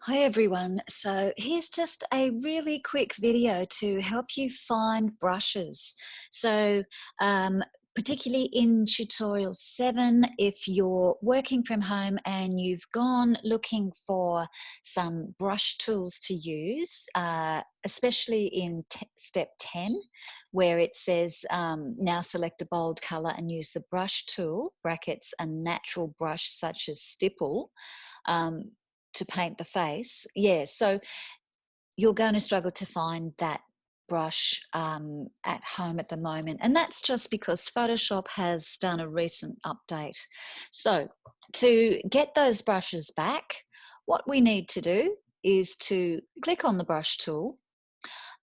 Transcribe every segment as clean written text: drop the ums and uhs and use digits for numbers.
Hi everyone. So here's just a really quick video to help you find brushes. So particularly in tutorial 7, if you're working from home and you've gone looking for some brush tools to use, especially in step 10, where it says now select a bold color and use the brush tool, brackets a natural brush such as stipple, um, to paint the face. Yeah, so you're going to struggle to find that brush at home at the moment. And that's just because Photoshop has done a recent update. So to get those brushes back, what we need to do is to click on the brush tool.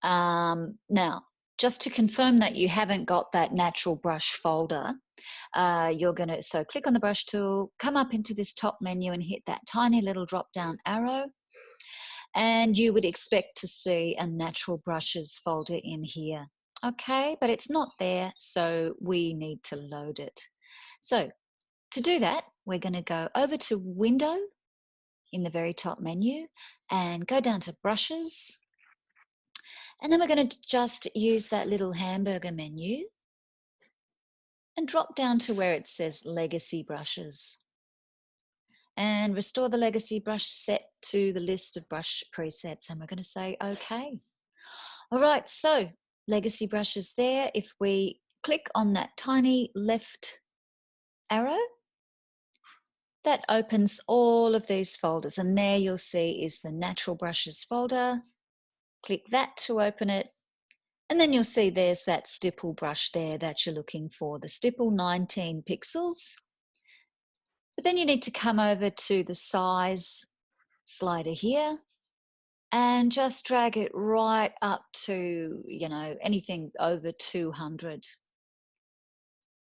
Now, just to confirm that you haven't got that natural brush folder, you're going to, so click on the brush tool, come up into this top menu and hit that tiny little drop down arrow. And you would expect to see a natural brushes folder in here. Okay, but it's not there, so we need to load it. So to do that, we're going to go over to Window in the very top menu and go down to Brushes. And then we're going to just use that little hamburger menu and drop down to where it says Legacy Brushes. And restore the legacy brush set to the list of brush presets. And we're going to say OK. All right, so legacy brush is there. If we click on that tiny left arrow, that opens all of these folders. And there you'll see is the natural brushes folder. Click that to open it. And then you'll see there's that stipple brush there that you're looking for, the stipple 19 pixels. But then you need to come over to the size slider here and just drag it right up to, anything over 200.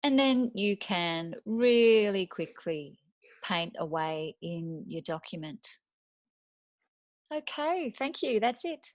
And then you can really quickly paint away in your document. Okay, thank you. That's it.